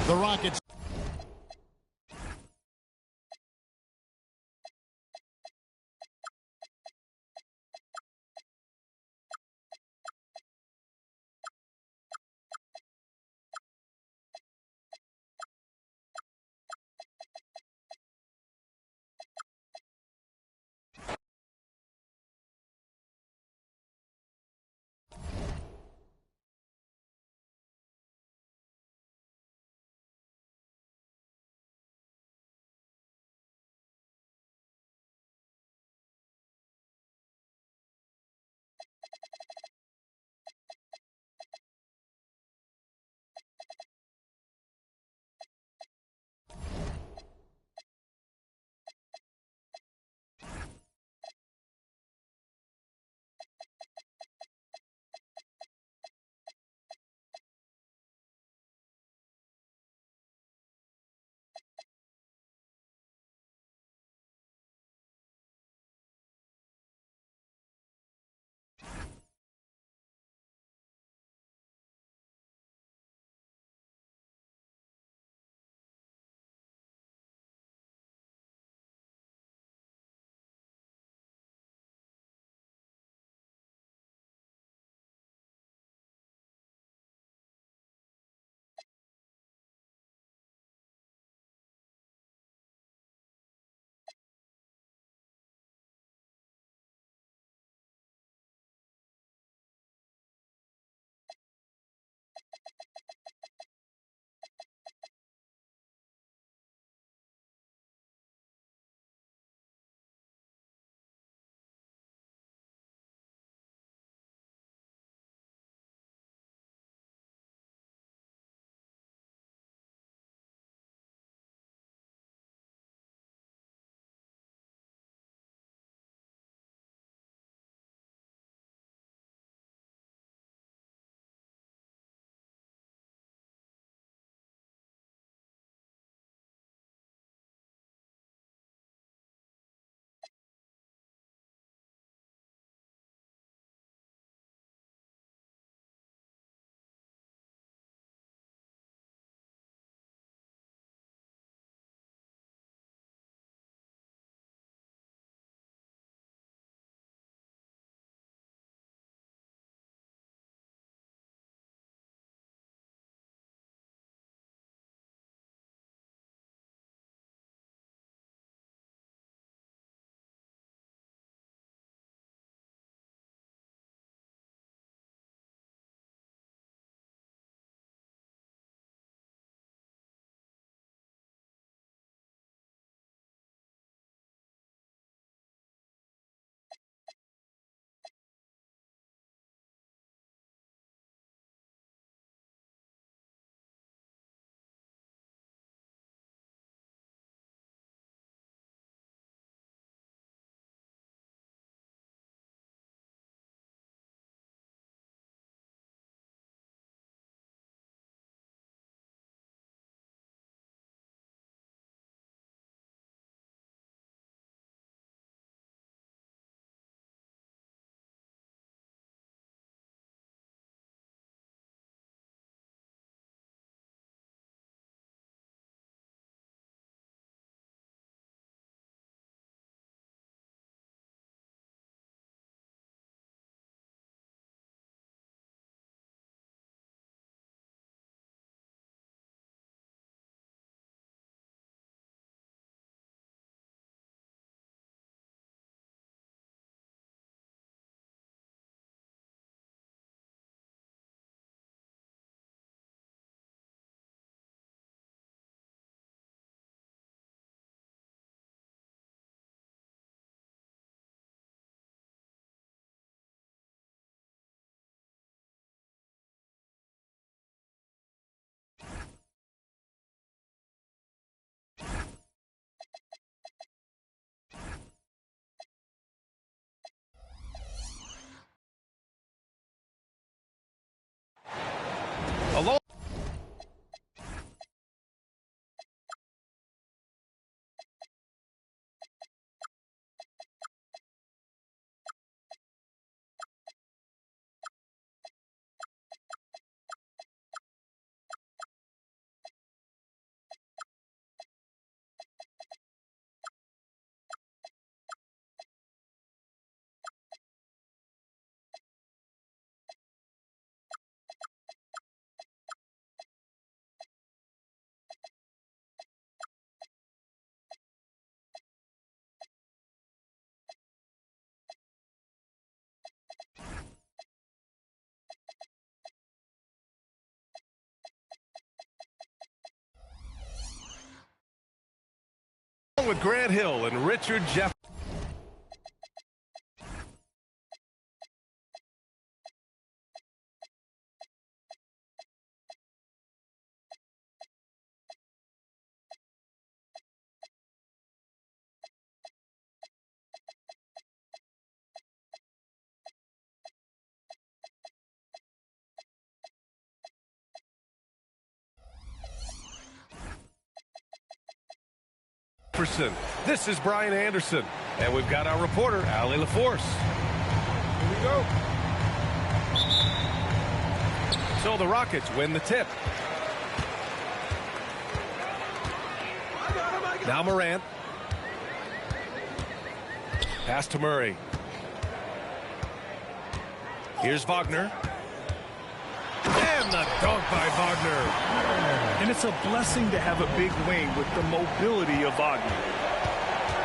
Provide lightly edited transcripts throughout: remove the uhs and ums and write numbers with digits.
The Rockets. with Grant Hill and Richard Jeff. This is Brian Anderson, and we've got our reporter, Allie LaForce. Here we go. So the Rockets win the tip. Now Morant. Pass to Murray. Here's Wagner. And the dunk by Wagner. And it's a blessing to have a big wing with the mobility of Wagner.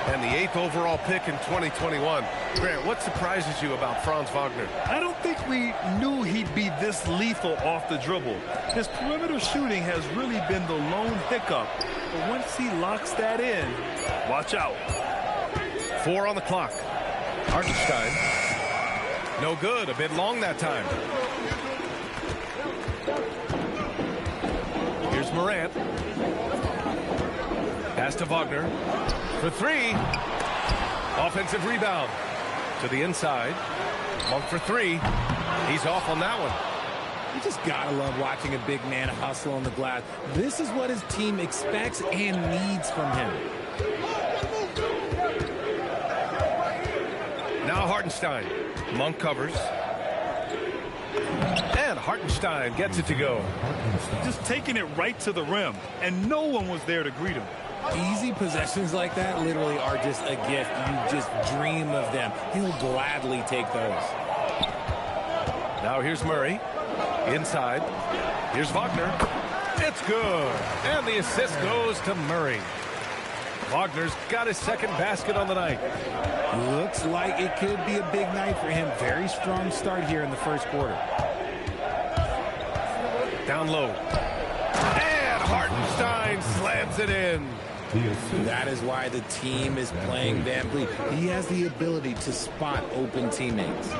And the 8th overall pick in 2021. Grant, what surprises you about Franz Wagner? I don't think we knew he'd be this lethal off the dribble. His perimeter shooting has really been the lone hiccup. But once he locks that in, watch out. 4 on the clock. Hartenstein. No good. A bit long that time. Here's Morant. Pass to Wagner. For 3. Offensive rebound. To the inside. Monk for 3. He's off on that one. You just gotta love watching a big man hustle on the glass. This is what his team expects and needs from him. Now Hartenstein. Monk covers. And Hartenstein gets it to go. Just taking it right to the rim, and no one was there to greet him. Easy possessions like that literally are just a gift. You just dream of them. He'll gladly take those. Now here's Murray. Inside. Here's Wagner. It's good. And the assist goes to Murray. Wagner's got his second basket on the night. Looks like it could be a big night for him. Very strong start here in the first quarter. Down low. And Hartenstein slams it in. That is why the team is playing Van Vliet. He has the ability to spot open teammates.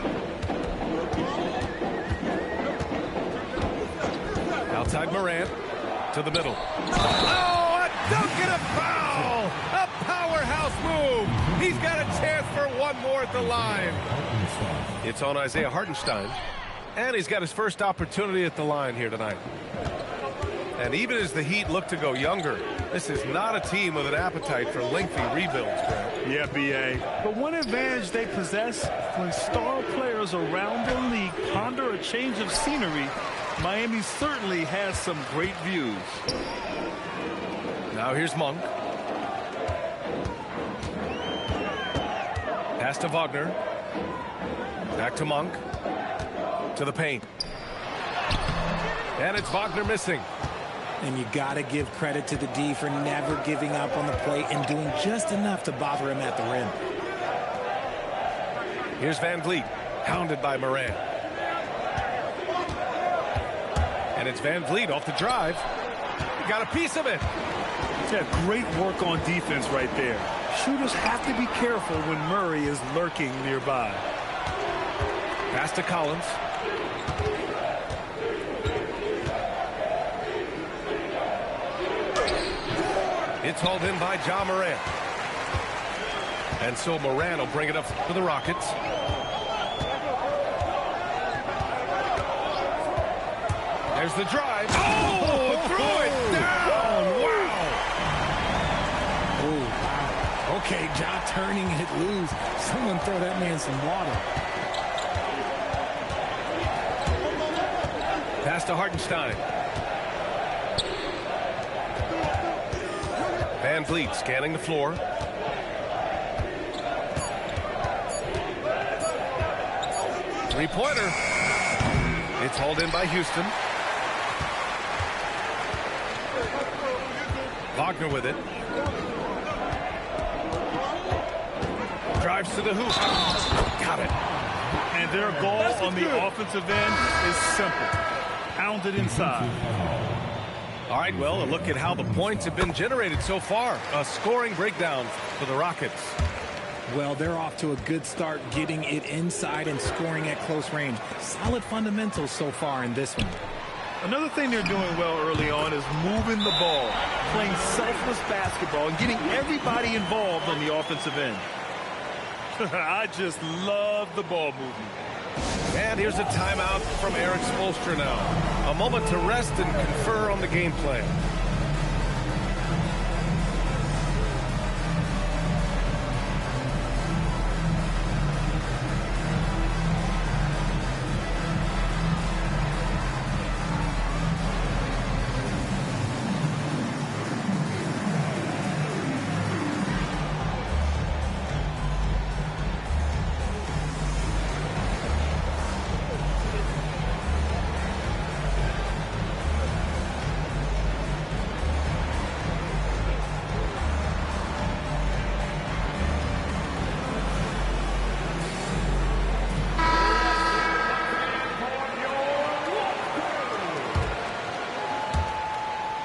Outside Morant. To the middle. Oh, a dunk and a foul! A powerhouse move! He's got a chance for one more at the line. It's on Isaiah Hartenstein. And he's got his first opportunity at the line here tonight. And even as the Heat look to go younger, this is not a team with an appetite for lengthy rebuilds, Grant. Yeah, B.A. But one advantage they possess, when star players around the league ponder a change of scenery, Miami certainly has some great views. Now here's Monk. Pass to Wagner. Back to Monk. To the paint. And it's Wagner missing. And you got to give credit to the D for never giving up on the play and doing just enough to bother him at the rim. Here's Van Vliet, hounded by Morant. And it's Van Vliet off the drive. He got a piece of it. Yeah, great work on defense right there. Shooters have to be careful when Murray is lurking nearby. Pass to Collins. It's hauled in by Ja Morant. And so Morant will bring it up for the Rockets. There's the drive. Oh, threw it down. Wow. Oh, wow. Okay, Ja turning it loose. Someone throw that man some water. Pass to Hartenstein. Van Vliet scanning the floor. Three-pointer. It's hauled in by Houston. Wagner with it. Drives to the hoop. Got it. And their goal on the offensive end is simple. Pound it inside. All right, well, a look at how the points have been generated so far. A scoring breakdown for the Rockets. Well, they're off to a good start getting it inside and scoring at close range. Solid fundamentals so far in this one. Another thing they're doing well early on is moving the ball, playing selfless basketball, and getting everybody involved on the offensive end. I just love the ball movement. And here's a timeout from Eric Spoelstra now. A moment to rest and confer on the game plan.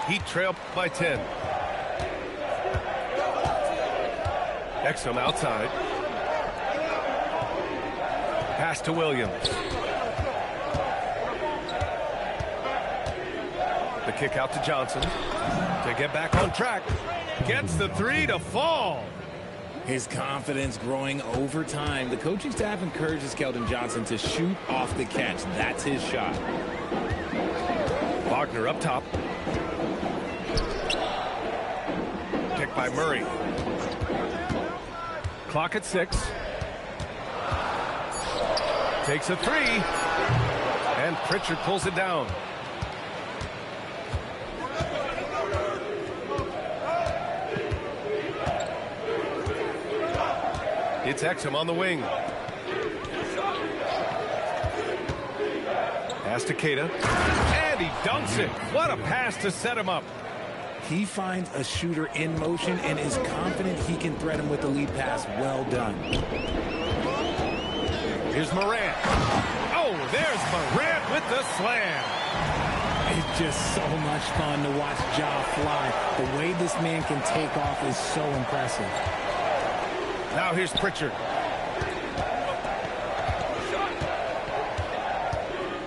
Heat trail by 10. Exum outside. Pass to Williams. The kick out to Johnson to get back on track. Gets the three to fall. His confidence growing over time. The coaching staff encourages Keldon Johnson to shoot off the catch. That's his shot. Wagner up top. Kick by Murray. Clock at 6. Takes a three. And Pritchard pulls it down. It's Exum on the wing. Pass to Keita. And he dunks it. What a pass to set him up. He finds a shooter in motion and is confident he can thread him with the lead pass. Well done. Here's Morant. Oh, there's Morant with the slam. It's just so much fun to watch Ja fly. The way this man can take off is so impressive. Now here's Pritchard.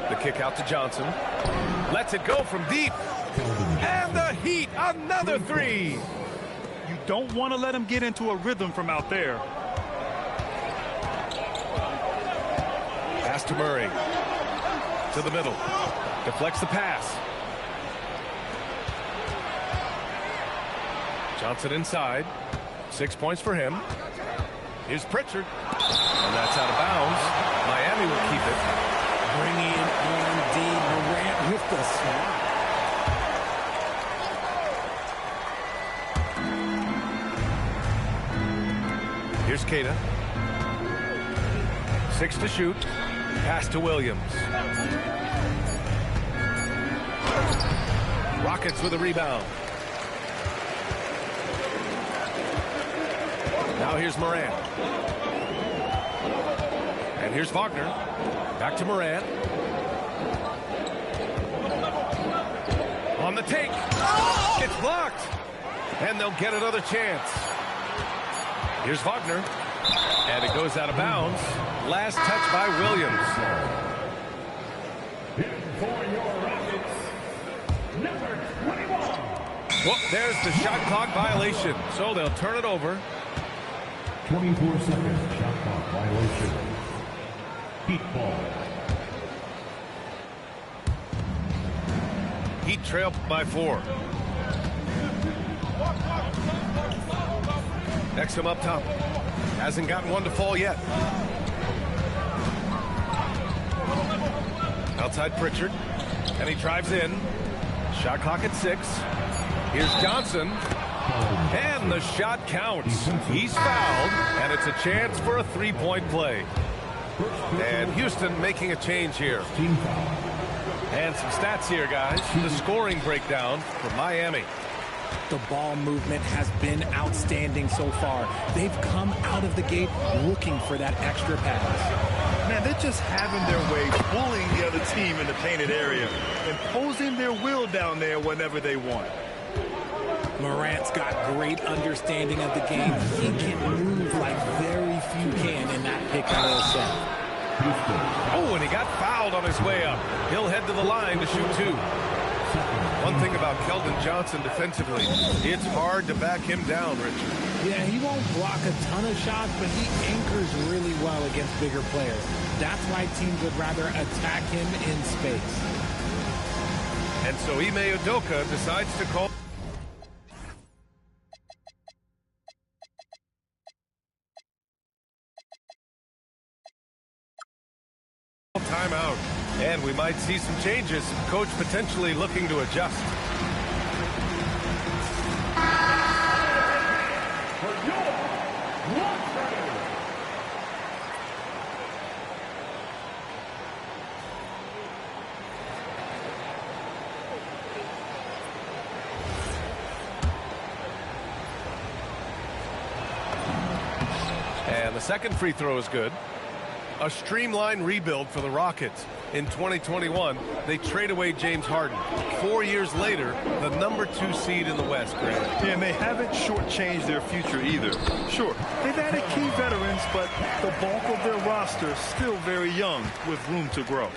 The kick out to Johnson. Lets it go from deep. And the Heat, another three. You don't want to let him get into a rhythm from out there. Pass to Murray. To the middle. Deflects the pass. Johnson inside. 6 points for him. Here's Pritchard. And that's out of bounds. Miami will keep it. Bringing on D. Morant with the swat. Here's Keita. 6 to shoot. Pass to Williams. Rockets with a rebound. Now here's Morant. And here's Wagner. Back to Morant. On the take. It's blocked. And they'll get another chance. Here's Wagner. And it goes out of bounds. Last touch by Williams. For your Rockets, number 21. Well, there's the shot clock violation. So they'll turn it over. 24 seconds shot clock violation. Heat ball. Heat trail by 4. Exum up top. Hasn't gotten one to fall yet. Outside Pritchard. And he drives in. Shot clock at 6. Here's Johnson. And the shot counts. He's fouled. And it's a chance for a three-point play. And Houston making a change here. And some stats here, guys. The scoring breakdown for Miami. The ball movement has been outstanding so far. They've come out of the gate looking for that extra pass. Man, they're just having their way, bullying the other team in the painted area, imposing their will down there whenever they want. Morant's got great understanding of the game. He can move like very few can in that pick and roll set. Oh, and he got fouled on his way up. He'll head to the line to shoot two. One thing about Keldon Johnson defensively, it's hard to back him down, Richard. Yeah, he won't block a ton of shots, but he anchors really well against bigger players. That's why teams would rather attack him in space. And so Ime Udoka decides to call timeout. And we might see some changes. Coach potentially looking to adjust. And the second free throw is good. A streamlined rebuild for the Rockets. In 2021, they trade away James Harden. 4 years later, the #2 seed in the West, Grant. Yeah, and they haven't shortchanged their future either. Sure, they've added key veterans, but the bulk of their roster is still very young with room to grow.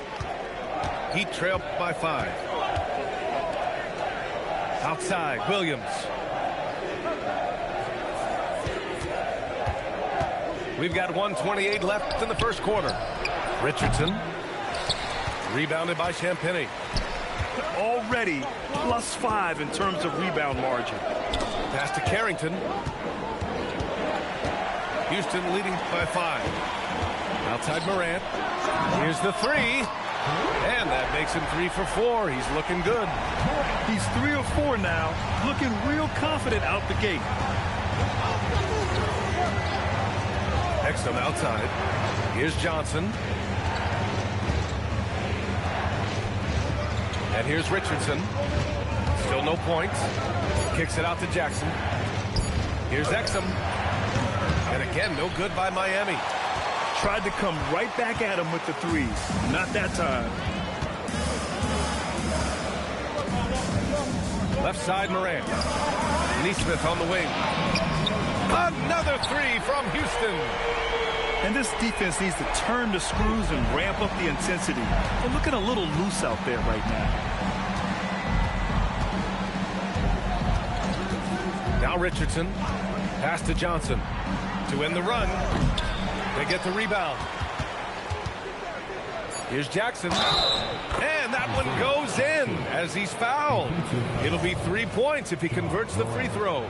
Heat trailed by 5. Outside, Williams. We've got 1:28 left in the first quarter. Richardson. Rebounded by Champagnie. Already +5 in terms of rebound margin. Pass to Carrington. Houston leading by 5. Outside Morant. Here's the three. And that makes him 3 for 4. He's looking good. He's 3 or 4 now, looking real confident out the gate. Exum outside. Here's Johnson. And here's Richardson. Still no points. Kicks it out to Jackson. Here's Exum. And again, no good by Miami. Tried to come right back at him with the threes. Not that time. Left side, Morant. Nesmith on the wing. Another three from Houston. And this defense needs to turn the screws and ramp up the intensity. They're looking a little loose out there right now. Now Richardson. Pass to Johnson. To end the run. They get the rebound. Here's Jackson. And that one goes in as he's fouled. It'll be 3 points if he converts the free throw.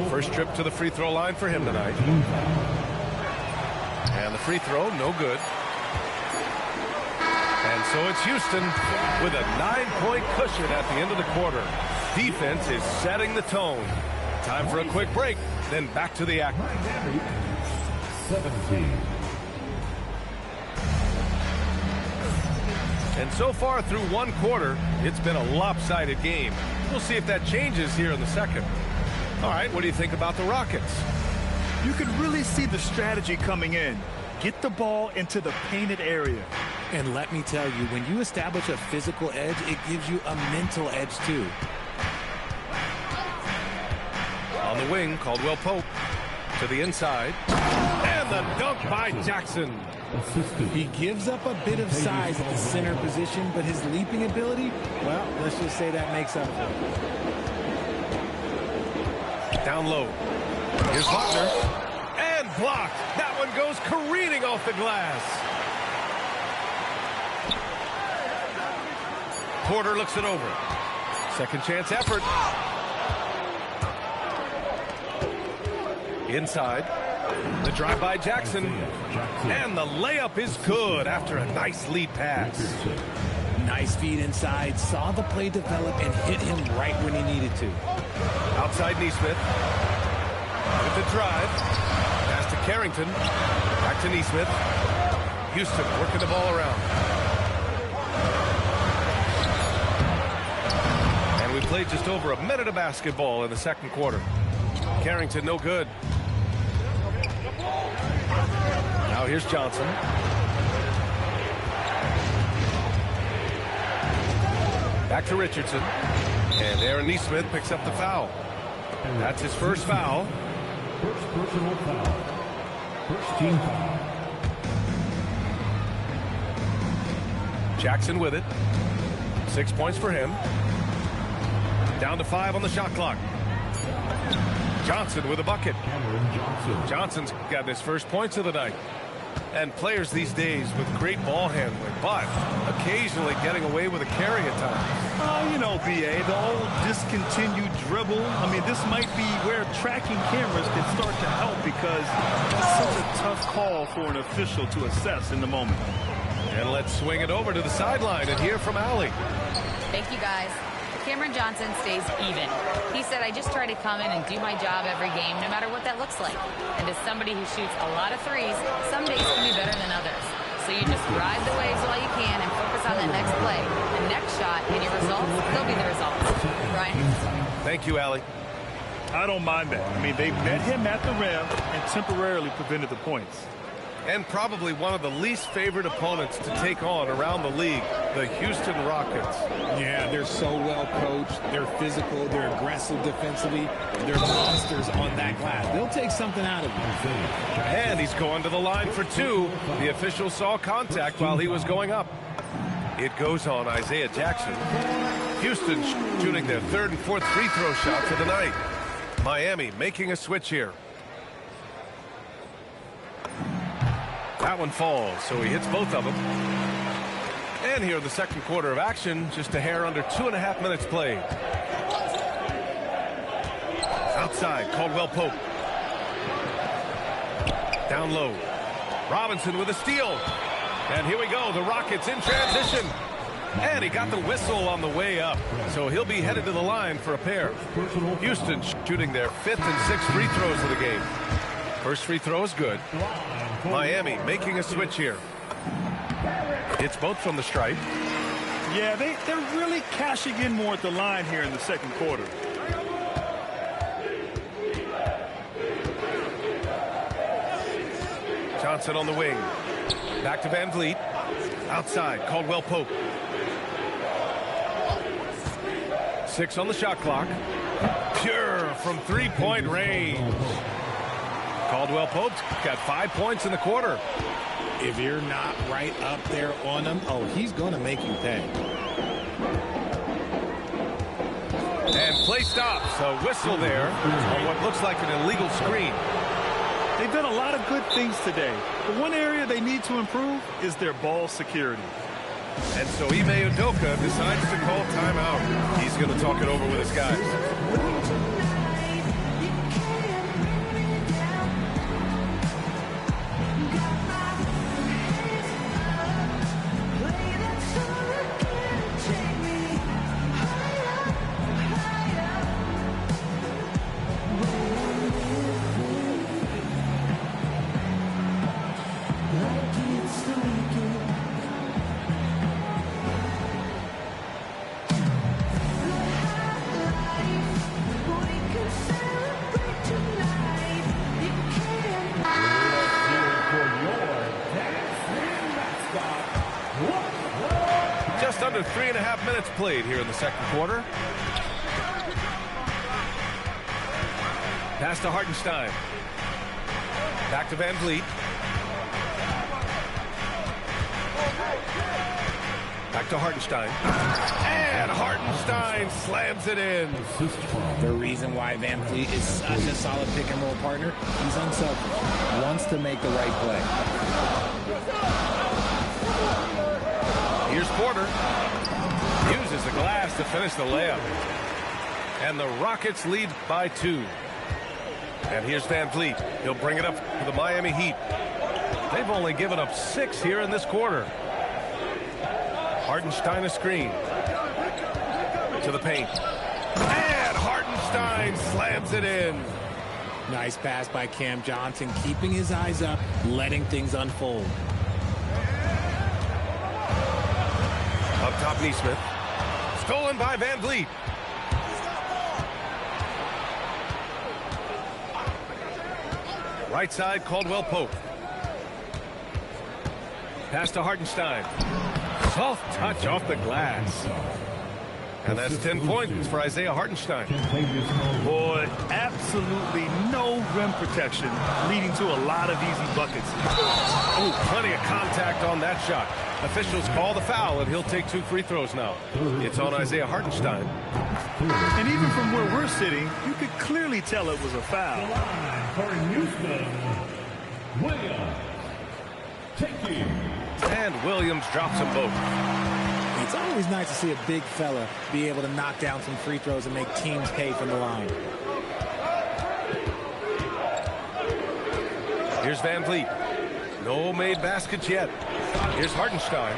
First trip to the free throw line for him tonight. And the free throw, no good. And so it's Houston with a 9-point cushion at the end of the quarter. Defense is setting the tone. Time for a quick break, then back to the action. 17. And so far through one quarter, it's been a lopsided game. We'll see if that changes here in the second. All right, what do you think about the Rockets? You can really see the strategy coming in. Get the ball into the painted area. And let me tell you, when you establish a physical edge, it gives you a mental edge too. On the wing, Caldwell Pope to the inside. And the dunk by Jackson. He gives up a bit of size at the center position, but his leaping ability, well, let's just say that makes up for it. Down low. Here's Wagner. And blocked. That one goes careening off the glass. Porter looks it over. Second chance effort. Inside. The drive by Jackson. And the layup is good after a nice lead pass. Nice feed inside. Saw the play develop and hit him right when he needed to. Outside Nesmith. With the drive. Pass to Carrington. Back to Nesmith. Houston working the ball around. And we play played just over a minute of basketball in the second quarter. Carrington no good. Now here's Johnson. Back to Richardson. And Aaron Nesmith picks up the foul. That's his first foul. First personal foul. First team foul. Jackson with it. 6 points for him. Down to 5 on the shot clock. Johnson with a bucket. Johnson's got his first points of the night. And players these days with great ball handling, but occasionally getting away with a carry at times. You know, B.A., the old discontinued dribble. I mean, this might be where tracking cameras can start to help because it's such a tough call for an official to assess in the moment. And let's swing it over to the sideline and hear from Allie. Thank you, guys. Cameron Johnson stays even. He said, I just try to come in and do my job every game, no matter what that looks like. And as somebody who shoots a lot of threes, some days can be better than others. So you just ride the waves while you can and focus on that next play. The next shot and your results, they'll be the results. Brian? Thank you, Allie. I don't mind that. I mean, they met him at the rim and temporarily prevented the points. And probably one of the least favorite opponents to take on around the league, the Houston Rockets. Yeah, they're so well coached. They're physical. They're aggressive defensively. They're monsters on that glass. They'll take something out of you. And he's going to the line for 2. The official saw contact while he was going up. It goes on Isaiah Jackson. Houston shooting their 3rd and 4th free throw shots of the night. Miami making a switch here. That one falls, so he hits both of them. And here in the second quarter of action, just a hair under 2.5 minutes played. Outside, Caldwell Pope. Down low. Robinson with a steal. And here we go, the Rockets in transition. And he got the whistle on the way up, so he'll be headed to the line for a pair. Houston shooting their 5th and 6th free throws of the game. First free throw is good. Miami making a switch here. It's both from the stripe. Yeah, they're really cashing in more at the line here in the second quarter. Johnson on the wing. Back to Van Vliet. Outside, Caldwell Pope. 6 on the shot clock. Pure from 3-point range. Caldwell Pope's got 5 points in the quarter. If you're not right up there on him, oh, he's going to make you pay. And play stops. A whistle there on what looks like an illegal screen. They've done a lot of good things today. But one area they need to improve is their ball security. And so Ime Udoka decides to call timeout. He's going to talk it over with his guys. Just under 3.5 minutes played here in the second quarter. Pass to Hartenstein. Back to Van Vliet. Back to Hartenstein. And Hartenstein slams it in. The reason why Van Vliet is such a solid pick and roll partner, he's unselfish. Wants to make the right play. Here's Porter. Uses the glass to finish the layup. And the Rockets lead by 2. And here's Van Vliet. He'll bring it up to the Miami Heat. They've only given up 6 here in this quarter. Hartenstein a screen. To the paint. And Hartenstein slams it in. Nice pass by Cam Johnson, keeping his eyes up, letting things unfold. Up top, Nesmith. Stolen by Van Vliet. Right side, Caldwell Pope. Pass to Hartenstein. Soft touch off the glass. And that's 10 points for Isaiah Hartenstein. Boy, absolutely no rim protection, leading to a lot of easy buckets. Oh, plenty of contact on that shot. Officials call the foul, and he'll take 2 free throws now. It's on Isaiah Hartenstein. And even from where we're sitting, you could clearly tell it was a foul. And Williams drops them both. It's always nice to see a big fella be able to knock down some free throws and make teams pay from the line. Here's Van Vliet. No made baskets yet. Here's Hartenstein.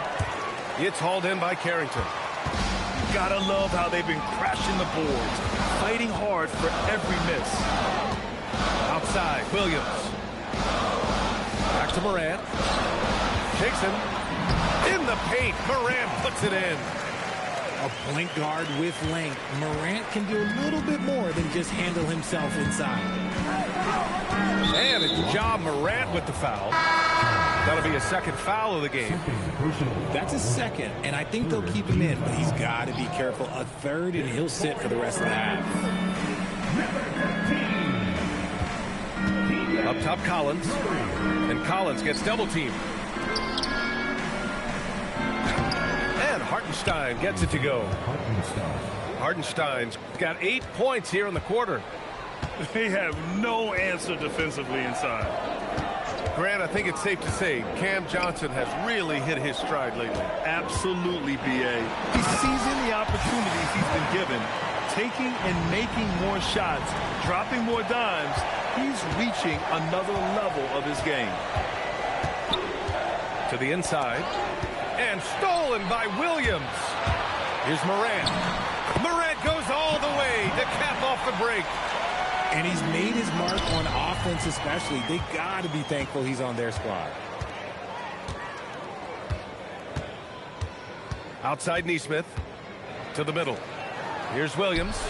It's hauled in by Carrington. Gotta love how they've been crashing the boards, fighting hard for every miss. Outside, Williams. Back to Morant. Takes him. In the paint, Morant puts it in. A point guard with length. Morant can do a little bit more than just handle himself inside. And it's Ja Morant with the foul. That'll be a second foul of the game. That's a second, and I think they'll keep him in, but he's got to be careful. A third, and he'll sit for the rest of the half. Up top, Collins. And Collins gets double teamed. And Hartenstein gets it to go. Hartenstein's got 8 points here in the quarter. They have no answer defensively inside. Grant, I think it's safe to say Cam Johnson has really hit his stride lately. Absolutely, B.A. He's seizing the opportunities he's been given, taking and making more shots, dropping more dimes. He's reaching another level of his game. To the inside. And stolen by Williams. Here's Morant. Morant goes all the way to cap off the break. And he's made his mark on offense especially. They got to be thankful he's on their squad. Outside Neesmith. To the middle. Here's Williams.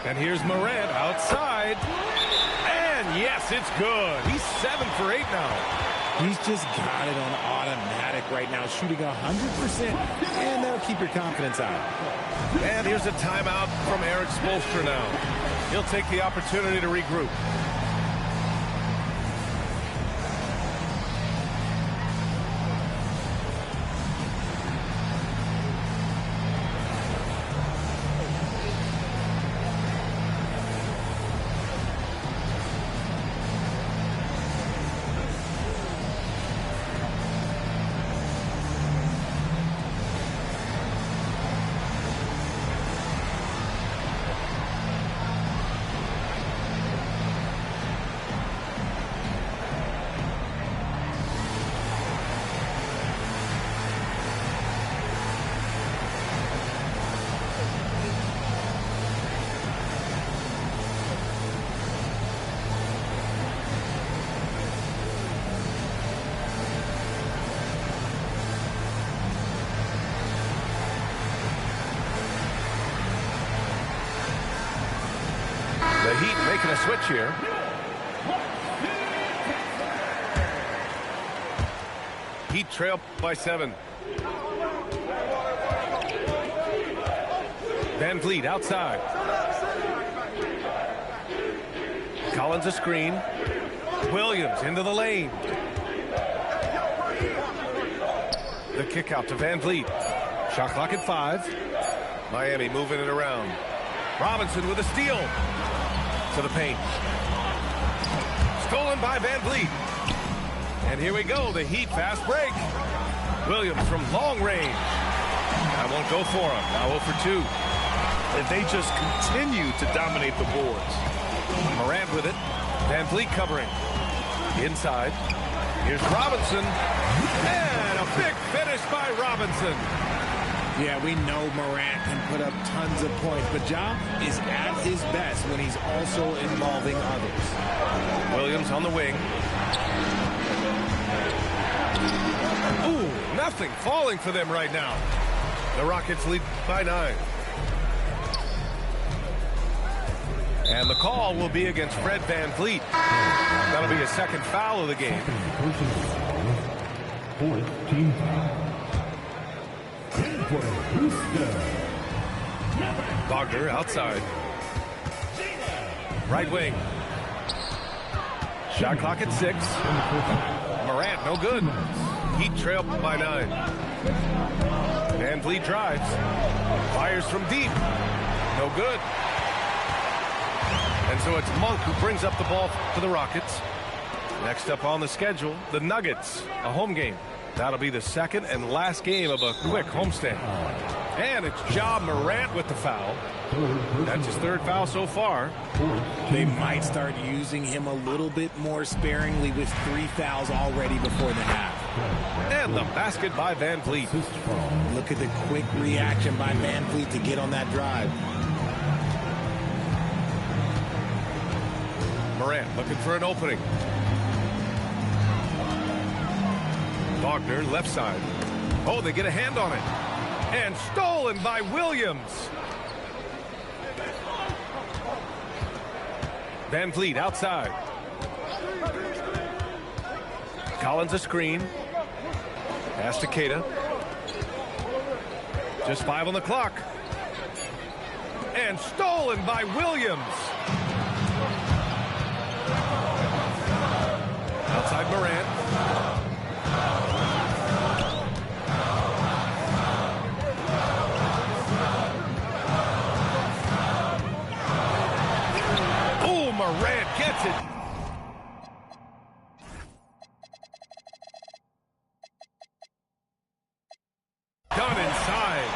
And here's Morant outside. And yes, it's good. He's 7 for 8 now. He's just got it on automatic right now, shooting 100%, and that'll keep your confidence high. And here's a timeout from Eric Spoelstra now. He'll take the opportunity to regroup. The Heat making a switch here. Heat trail by 7. Van Vliet outside. Collins a screen. Williams into the lane. The kick out to Van Vliet. Shot clock at 5. Miami moving it around. Robinson with a steal. To the paint. Stolen by Van Vliet. And here we go, the Heat fast break. Williams from long range. That won't go for him. Now 0 for 2. And they just continue to dominate the boards. Morant with it. Van Vliet covering. Inside. Here's Robinson. And a big finish by Robinson. Yeah, we know Morant can put up tons of points, but Ja is at his best when he's also involving others. Williams on the wing. Ooh, nothing falling for them right now. The Rockets lead by 9. And the call will be against Fred VanVleet. That'll be a second foul of the game. Fourth team foul. Wagner outside. Right wing. Shot clock at 6. Morant, no good. Heat trail by 9. VanVleet drives. Fires from deep. No good. And so it's Monk who brings up the ball for the Rockets. Next up on the schedule, the Nuggets, a home game. That'll be the second and last game of a quick homestand. And it's Ja Morant with the foul. That's his third foul so far. They might start using him a little bit more sparingly with 3 fouls already before the half. And the basket by VanVleet. Look at the quick reaction by VanVleet to get on that drive. Morant looking for an opening. Wagner left side. Oh, they get a hand on it. And stolen by Williams. VanVleet outside. Collins a screen. Pass to Keita. Just 5 on the clock. And stolen by Williams. Outside Morant. Oh, Morant gets it. Done inside.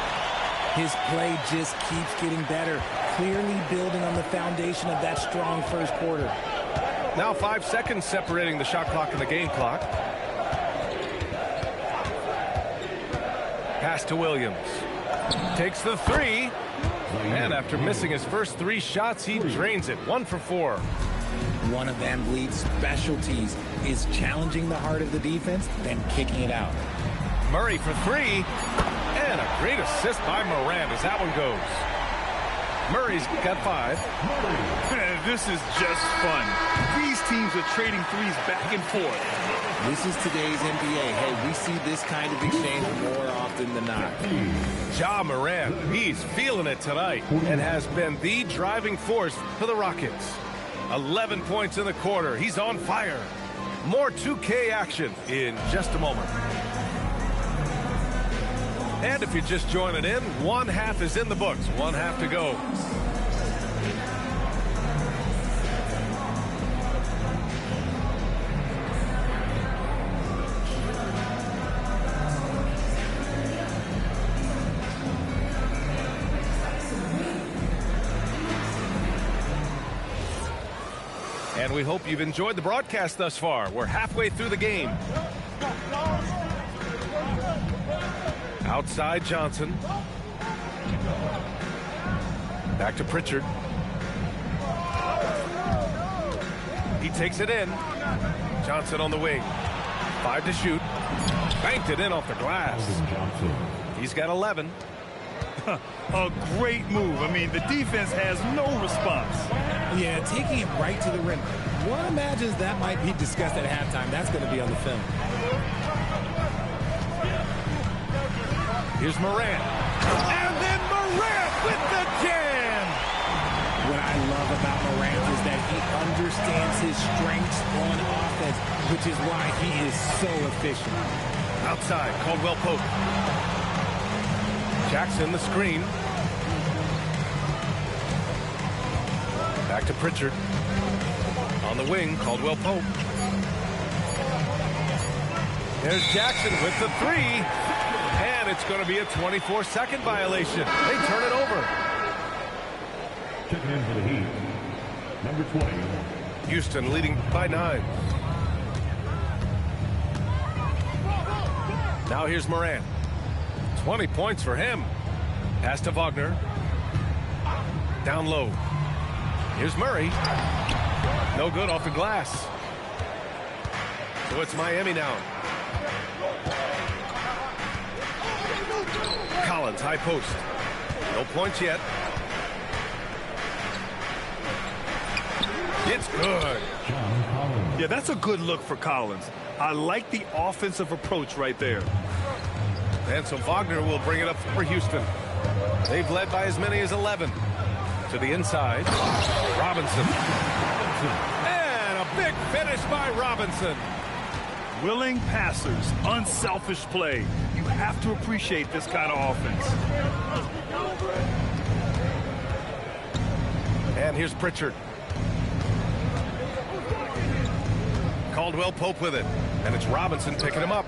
His play just keeps getting better, clearly building on the foundation of that strong first quarter. Now 5 seconds separating the shot clock and the game clock. Pass to Williams. Takes the 3. And after missing his first 3 shots, he drains it. 1 for 4. One of VanVleet's specialties is challenging the heart of the defense, then kicking it out. Murray for 3. And a great assist by Morant as that one goes. Murray's got 5. This is just fun. These teams are trading threes back and forth. This is today's NBA. Hey, we see this kind of exchange more often than not. Ja Morant, he's feeling it tonight and has been the driving force for the Rockets. 11 points in the quarter. He's on fire. More 2K action in just a moment. And if you're just joining in, 1 half is in the books. 1 half to go. And we hope you've enjoyed the broadcast thus far. We're halfway through the game. Outside Johnson. Back to Pritchard. He takes it in. Johnson on the wing. 5 to shoot. Banked it in off the glass. He's got 11. A great move. I mean, the defense has no response. Yeah, taking it right to the rim. One imagines that might be discussed at halftime. That's going to be on the film. Here's Morant. And then Morant with the jam. What I love about Morant is that he understands his strengths on offense, which is why he is so efficient. Outside, Caldwell Pope. Jackson the screen. Back to Pritchard. On the wing, Caldwell Pope. There's Jackson with the 3. And it's going to be a 24-second violation. They turn it over. Checking in for the Heat, number 20. Houston leading by 9. Now here's Morant. 20 points for him. Pass to Wagner. Down low. Here's Murray. No good off the glass. So it's Miami now. Collins, high post. No points yet. It's good. Yeah, that's a good look for Collins. I like the offensive approach right there. And so Wagner will bring it up for Houston. They've led by as many as 11. To the inside, Robinson. And a big finish by Robinson. Willing passers, unselfish play. You have to appreciate this kind of offense. And here's Pritchard. Caldwell Pope with it. And it's Robinson picking him up.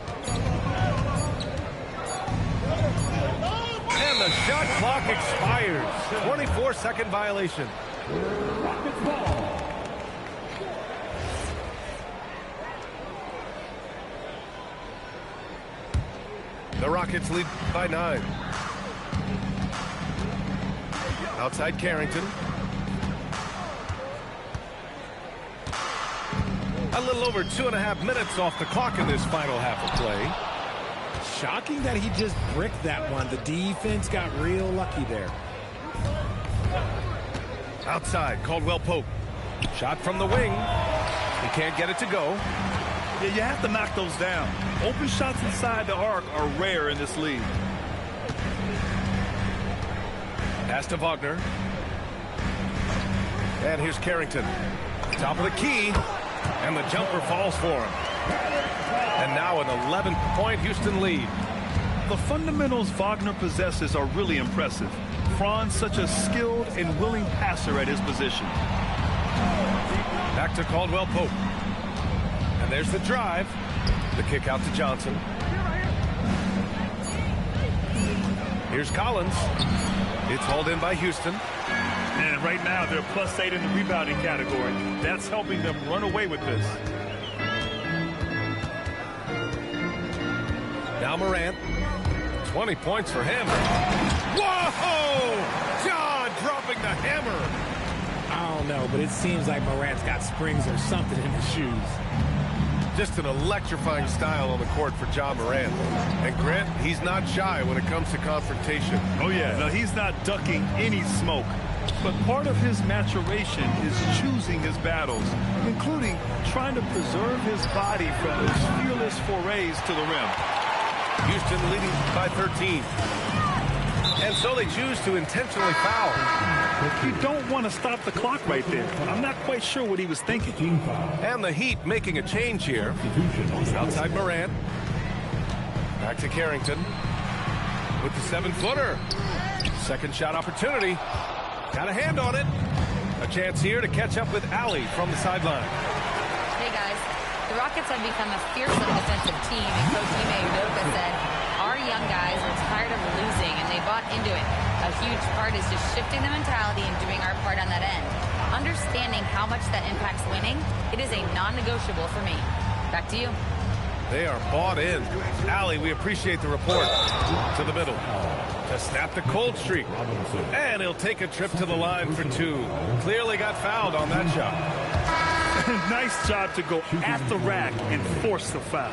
And the shot clock expires. 24-second violation. The Rockets lead by 9. Outside Carrington. A little over 2.5 minutes off the clock in this final half of play. Shocking that he just bricked that one. The defense got real lucky there. Outside, Caldwell Pope. Shot from the wing. He can't get it to go. Yeah, you have to knock those down. Open shots inside the arc are rare in this league. Pass to Wagner. And here's Carrington. Top of the key. And the jumper falls for him. And now an 11-point Houston lead. The fundamentals Wagner possesses are really impressive. Fran's such a skilled and willing passer at his position. Back to Caldwell Pope. And there's the drive. The kick out to Johnson. Here's Collins. It's hauled in by Houston. And right now they're +8 in the rebounding category. That's helping them run away with this. Now Morant. 20 points for him. Whoa! John dropping the hammer. I don't know, but it seems like Morant's got springs or something in his shoes. Just an electrifying style on the court for John Morant. And Grant, he's not shy when it comes to confrontation. Oh yeah, no, he's not ducking any smoke. But part of his maturation is choosing his battles, including trying to preserve his body from those fearless forays to the rim. Houston leading by 13. And so they choose to intentionally foul. You don't want to stop the clock right there. I'm not quite sure what he was thinking. And the Heat making a change here. Outside Morant. Back to Carrington. With the 7-footer. Second shot opportunity. Got a hand on it. A chance here to catch up with Allie from the sideline. Hey, guys. The Rockets have become a fearsome defensive team, and Coach Ime Udoka said, our young guys are tired of losing, and they bought into it. A huge part is just shifting the mentality and doing our part on that end. Understanding how much that impacts winning, it is a non-negotiable for me. Back to you. They are bought in. Allie, we appreciate the report. To the middle. To snap the cold streak. And he'll take a trip to the line for 2. Clearly got fouled on that shot. Nice job to go at the rack and force the foul.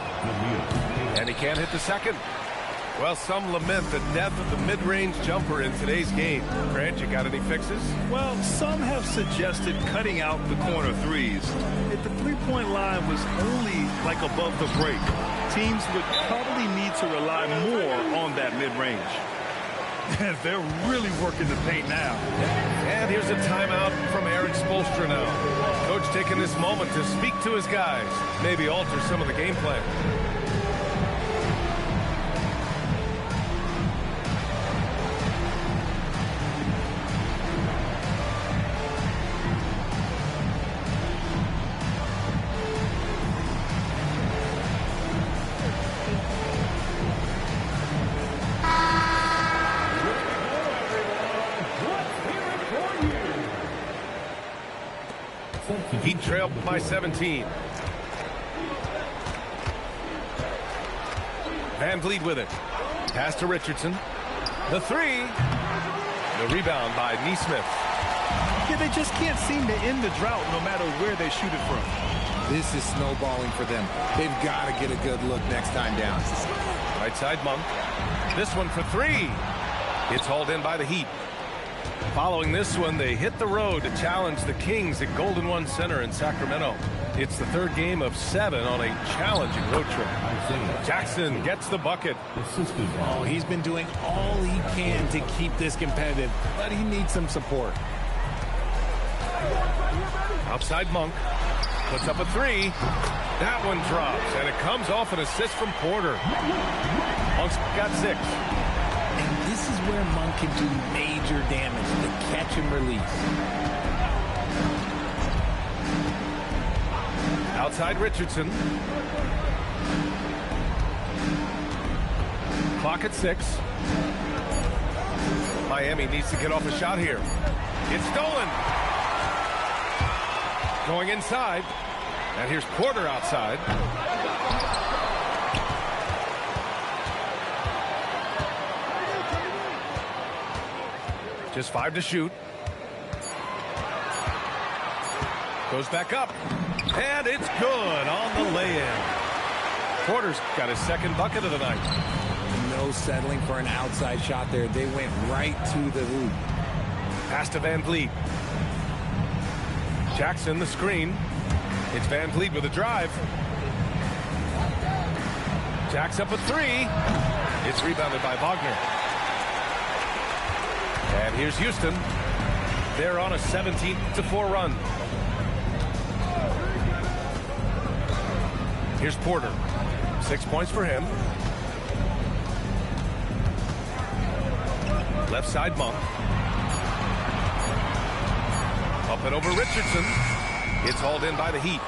And he can't hit the second. Well, some lament the death of the mid-range jumper in today's game. Grant, you got any fixes? Well, some have suggested cutting out the corner threes. If the three-point line was only like above the break, teams would probably need to rely more on that mid-range. They're really working the paint now. And here's a timeout from Eric Spoelstra now. Coach taking this moment to speak to his guys, maybe alter some of the game plan. He trailed by 17. Van Vliet with it. Pass to Richardson. The 3. The rebound by Nesmith. Yeah, they just can't seem to end the drought no matter where they shoot it from. This is snowballing for them. They've got to get a good look next time down. Right side Monk. This one for 3. It's hauled in by the Heat. Following this one, they hit the road to challenge the Kings at Golden One Center in Sacramento. It's the third game of 7 on a challenging road trip. Jackson gets the bucket. Oh, he's been doing all he can to keep this competitive, but he needs some support. Outside Monk. Puts up a 3. That one drops, and it comes off an assist from Porter. Monk's got 6. And this is where Monk can do major damage, the catch and release. Outside Richardson. Clock at 6. Miami needs to get off a shot here. It's stolen. Going inside. And here's Porter outside. Just 5 to shoot. Goes back up. And it's good on the lay-in. Porter's got his second bucket of the night. No settling for an outside shot there. They went right to the hoop. Pass to Van Vliet. Jackson, the screen. It's Van Vliet with a drive. Jacks up a 3. It's rebounded by Wagner. And here's Houston. They're on a 17-4 run. Here's Porter. 6 points for him. Left side Monk. Up and over Richardson. It's hauled in by the Heat.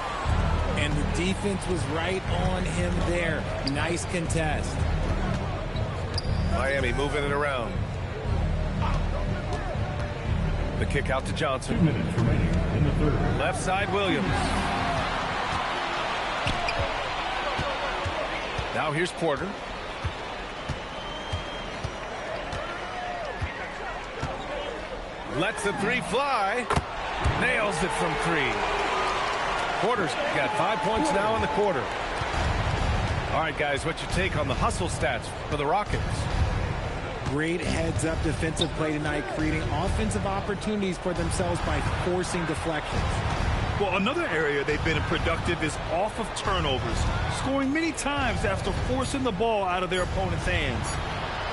And the defense was right on him there. Nice contest. Miami moving it around. The kick out to Johnson. 2 minutes remaining in the third. Left side Williams. Now here's Porter. Lets the 3 fly. Nails it from 3. Porter's got 5 points now in the quarter. All right, guys, what's your take on the hustle stats for the Rockets? Great heads-up defensive play tonight, creating offensive opportunities for themselves by forcing deflections. Well, another area they've been productive is off of turnovers, scoring many times after forcing the ball out of their opponent's hands.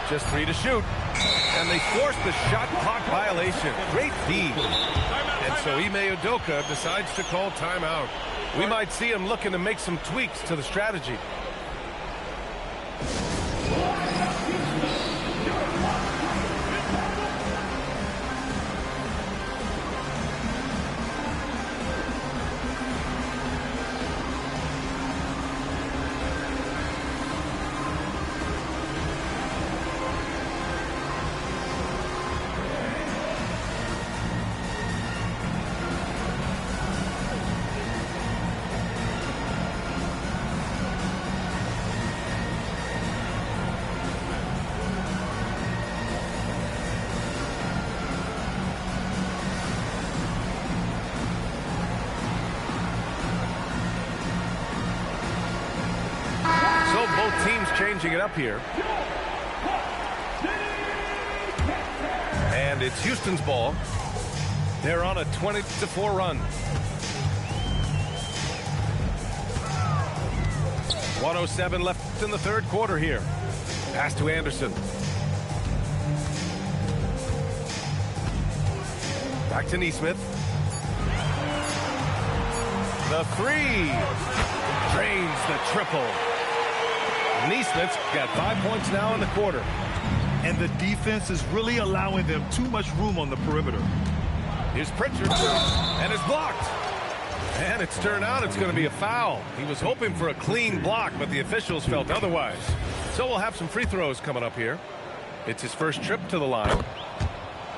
Just 3 to shoot. And they forced the shot clock violation. Great D. And so Ime Udoka decides to call timeout. We might see him looking to make some tweaks to the strategy. Teams changing it up here. And it's Houston's ball. They're on a 20-4 run. 1:07 left in the third quarter here. Pass to Anderson. Back to Nesmith. The 3. Drains the triple. Neesmith's got 5 points now in the quarter. And the defense is really allowing them too much room on the perimeter. Here's Pritchard, and it's blocked. And it's turned out it's going to be a foul. He was hoping for a clean block, but the officials felt otherwise. So we'll have some free throws coming up here. It's his first trip to the line.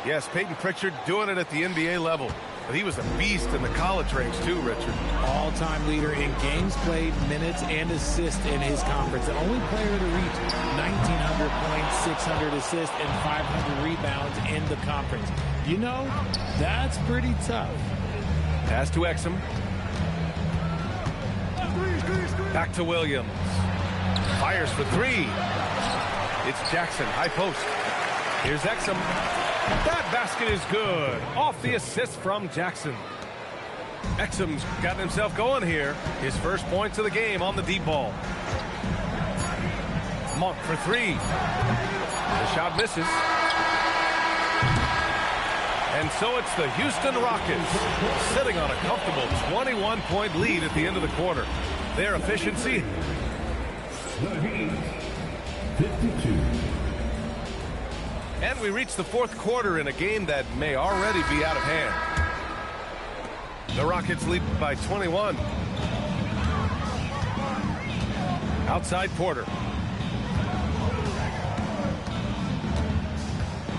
Yes, Peyton Pritchard doing it at the NBA level. But he was a beast in the college ranks too, Richard. All-time leader in games played, minutes, and assists in his conference. The only player to reach 1,900 points, 600 assists, and 500 rebounds in the conference. You know, that's pretty tough. Pass to Exum. Back to Williams. Fires for 3. It's Jackson, high post. Here's Exum. That basket is good. Off the assist from Jackson. Exum's gotten himself going here. His first points of the game on the deep ball. Monk for three. The shot misses. And so it's the Houston Rockets sitting on a comfortable 21-point lead at the end of the quarter. Their efficiency. The Heat, 52. And we reach the fourth quarter in a game that may already be out of hand. The Rockets lead by 21. Outside Porter.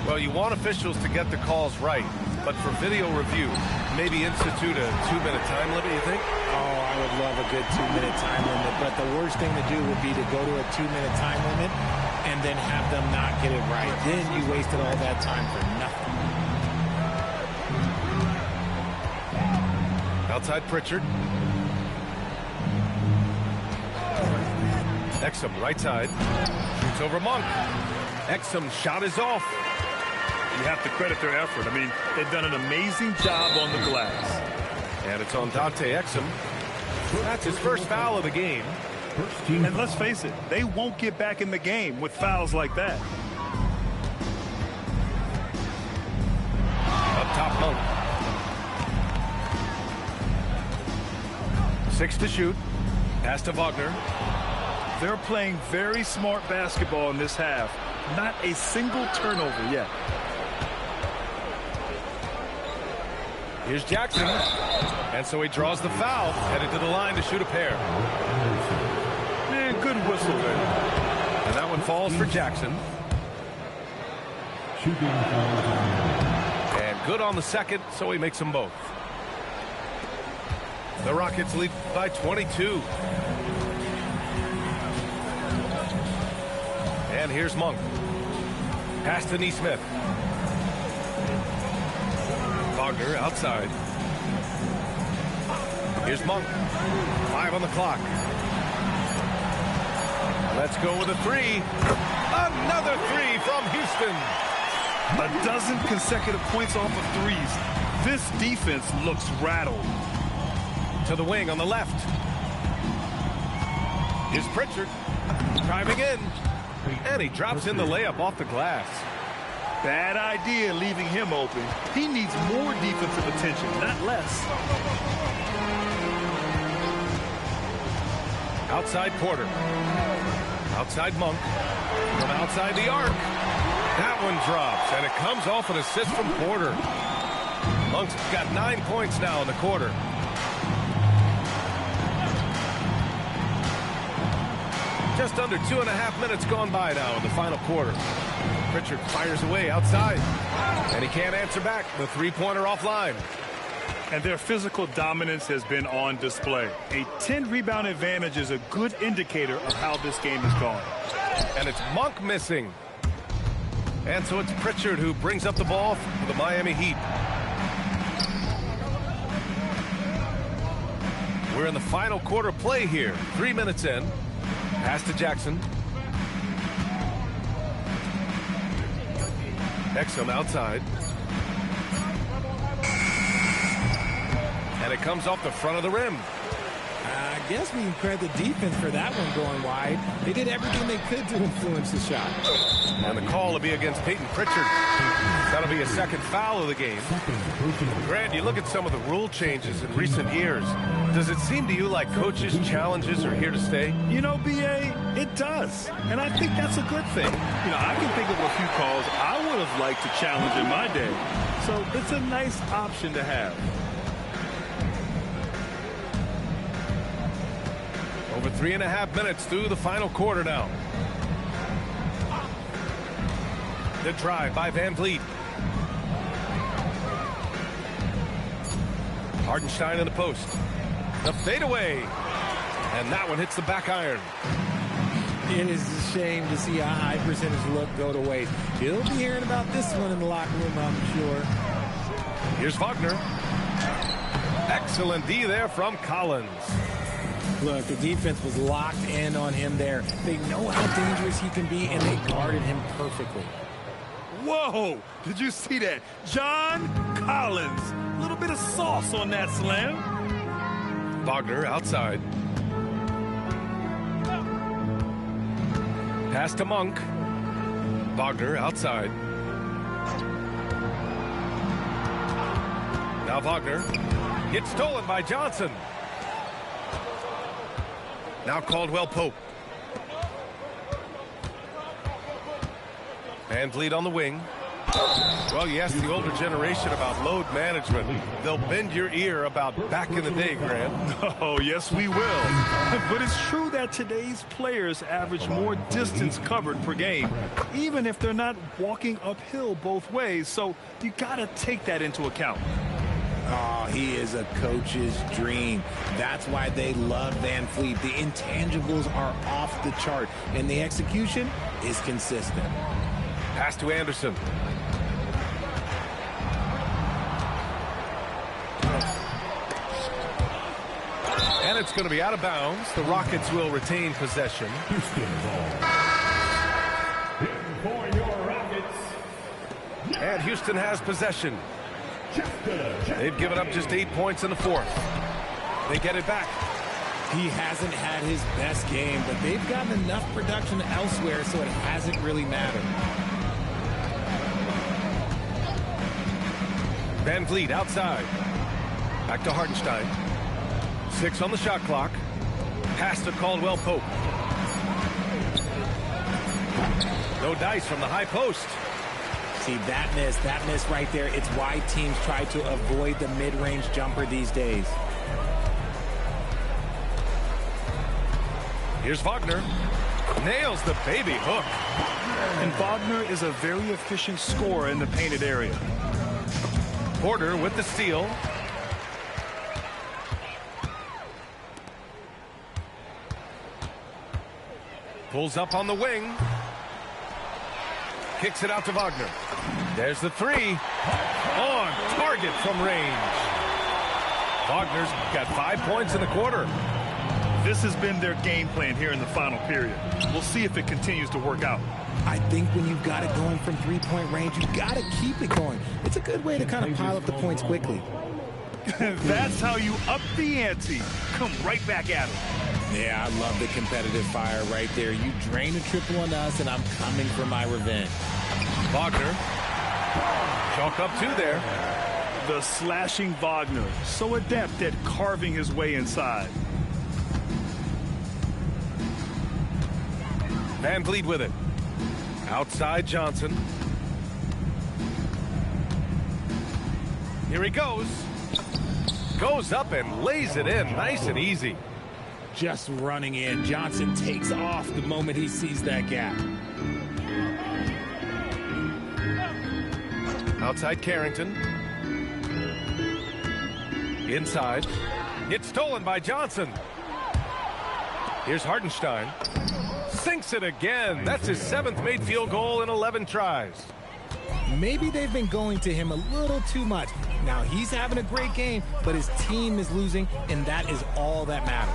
Well, you want officials to get the calls right, but for video review, maybe institute a 2-minute time limit, you think? Oh, I would love a good 2-minute time limit, but the worst thing to do would be to go to a 2-minute time limit and then have them not get it right. Then you wasted all that time for nothing. Outside Pritchard. Exum right side. Shoots over Monk. Exum's shot is off. You have to credit their effort. I mean, they've done an amazing job on the glass. And it's on Dante Exum. That's his first foul of the game. And let's face it, they won't get back in the game with fouls like that. Up top, Monk. 6 to shoot. Pass to Wagner. They're playing very smart basketball in this half. Not a single turnover yet. Here's Jackson. And so he draws the foul. Headed to the line to shoot a pair. Man, good whistle there. And that one falls for Jackson. And good on the second, so he makes them both. The Rockets lead by 22. And here's Monk. Pass to Nesmith. Wagner outside. Here's Monk. 5 on the clock. Let's go with a three. Another three from Houston. A dozen consecutive points off of threes. This defense looks rattled. To the wing on the left. Here's Pritchard. Driving in. And he drops in the layup off the glass. Bad idea leaving him open. He needs more defensive attention, not less. Outside Porter. Outside Monk. From outside the arc. That one drops, and it comes off an assist from Porter. Monk's got 9 points now in the quarter. Just under 2.5 minutes gone by now in the final quarter. Pritchard fires away outside, and he can't answer back. The three-pointer offline. And their physical dominance has been on display. A 10-rebound advantage is a good indicator of how this game has gone. And it's Monk missing. And so it's Pritchard who brings up the ball for the Miami Heat. We're in the final quarter play here. 3 minutes in. Pass to Jackson. Exum outside. And it comes off the front of the rim. I guess we can credit the defense for that one going wide. They did everything they could to influence the shot. And the call will be against Peyton Pritchard. That'll be a second foul of the game. Grant, you look at some of the rule changes in recent years. Does it seem to you like coaches' challenges are here to stay? You know, B.A., it does. And I think that's a good thing. You know, I can think of a few calls I would have liked to challenge in my day. So it's a nice option to have. Over 3.5 minutes through the final quarter now. The drive by Van Vliet. Hardenstein in the post. The fadeaway. And that one hits the back iron. It is a shame to see a high percentage look go to waste. You'll be hearing about this one in the locker room, I'm sure. Here's Wagner. Excellent D there from Collins. Look, the defense was locked in on him there. They know how dangerous he can be, and they guarded him perfectly. Whoa! Did you see that? John Collins. A little bit of sauce on that slam. Wagner outside. Pass to Monk. Wagner outside. Now Wagner gets stolen by Johnson. Now Caldwell-Pope. Van Vliet on the wing. Well, you ask the older generation about load management. They'll bend your ear about back in the day, Grant. Oh, yes, we will. But it's true that today's players average more distance covered per game, even if they're not walking uphill both ways. So you got to take that into account. Oh, he is a coach's dream. That's why they love Van Vliet. The intangibles are off the chart, and the execution is consistent. Pass to Anderson. And it's going to be out of bounds. The Rockets will retain possession. Houston ball. For your Rockets. And Houston has possession. They've given up just 8 points in the fourth. They get it back. He hasn't had his best game, but they've gotten enough production elsewhere, so it hasn't really mattered. Van Vliet outside. Back to Hartenstein. 6 on the shot clock. Pass to Caldwell-Pope. No dice from the high post. See, that miss right there, it's why teams try to avoid the mid-range jumper these days. Here's Wagner. Nails the baby hook. And Wagner is a very efficient scorer in the painted area. Porter with the steal. Pulls up on the wing. Kicks it out to Wagner. There's the three. On target from range. Wagner's got 5 points in the quarter. This has been their game plan here in the final period. We'll see if it continues to work out. I think when you've got it going from three-point range, you've got to keep it going. It's a good way to kind of pile up the points quickly. That's how you up the ante. Come right back at them. Yeah, I love the competitive fire right there. You drain a triple on us, and I'm coming for my revenge. Wagner. Chalk up 2 there. The slashing Wagner, so adept at carving his way inside. Van Vliet with it. Outside Johnson. Here he goes. Goes up and lays it in nice and easy. Just running in. Johnson takes off the moment he sees that gap. Outside Carrington. Inside. It's stolen by Johnson. Here's Hartenstein. Sinks it again. That's his 7th made field goal in 11 tries. Maybe they've been going to him a little too much. Now he's having a great game, but his team is losing, and that is all that matters.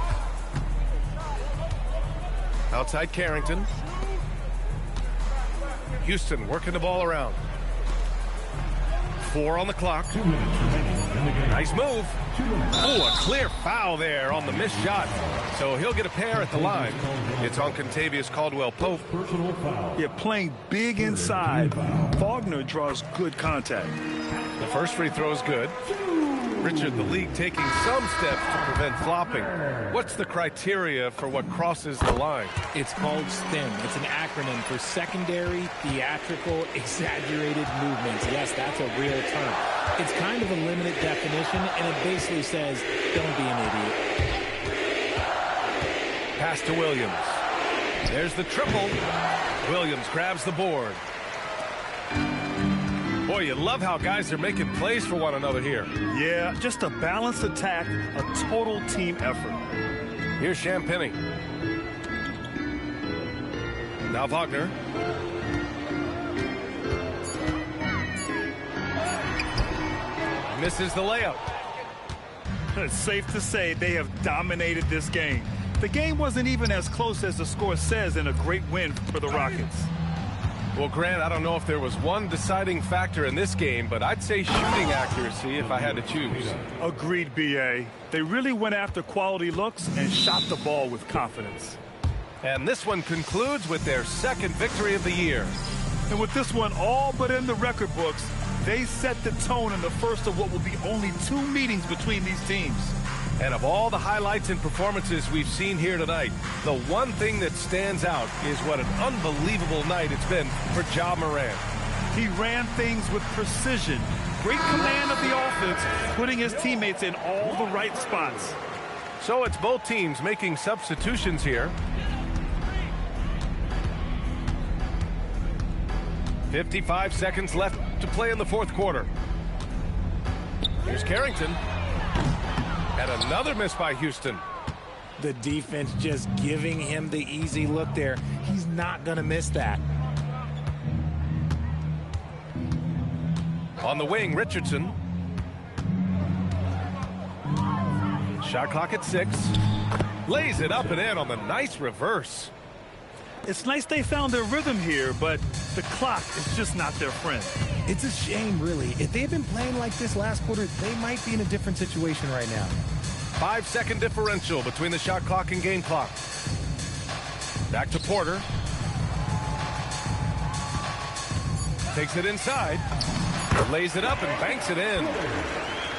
Outside Carrington. Houston working the ball around. 4 on the clock. Nice move. Oh, a clear foul there on the missed shot. So he'll get a pair at the line. It's on Contavious Caldwell-Pope. Yeah, playing big inside. Wagner draws good contact. The first free throw is good. Richard, the league taking some steps to prevent flopping. What's the criteria for what crosses the line? It's called STEM. It's an acronym for secondary, theatrical, exaggerated movements. Yes, that's a real term. It's kind of a limited definition, and it basically says, don't be an idiot. Pass to Williams. There's the triple. Williams grabs the board. Boy, you love how guys are making plays for one another here. Yeah, just a balanced attack, a total team effort. Here's Champagny. Now Wagner. Misses the layup. It's safe to say they have dominated this game. The game wasn't even as close as the score says in a great win for the Rockets. Well, Grant, I don't know if there was one deciding factor in this game, but I'd say shooting accuracy if I had to choose. Agreed, B.A. They really went after quality looks and shot the ball with confidence. And this one concludes with their second victory of the year. And with this one all but in the record books, they set the tone in the first of what will be only 2 meetings between these teams. And of all the highlights and performances we've seen here tonight, the one thing that stands out is what an unbelievable night it's been for Ja Morant. He ran things with precision, great command of the offense, putting his teammates in all the right spots. So it's both teams making substitutions here. 55 seconds left to play in the fourth quarter. Here's Carrington. And another miss by Houston. The defense just giving him the easy look there. He's not going to miss that. On the wing, Richardson. Shot clock at 6. Lays it up and in on the nice reverse. It's nice they found their rhythm here, but the clock is just not their friend. It's a shame, really. If they had been playing like this last quarter, they might be in a different situation right now. 5-second differential between the shot clock and game clock. Back to Porter. Takes it inside. Lays it up and banks it in.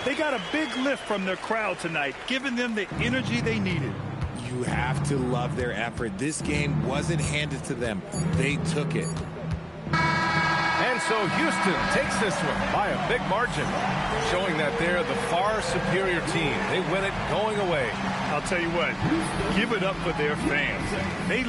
They got a big lift from their crowd tonight, giving them the energy they needed. You have to love their effort. This game wasn't handed to them. They took it. And so Houston takes this one by a big margin, showing that they're the far superior team. They win it going away. I'll tell you what, give it up for their fans. They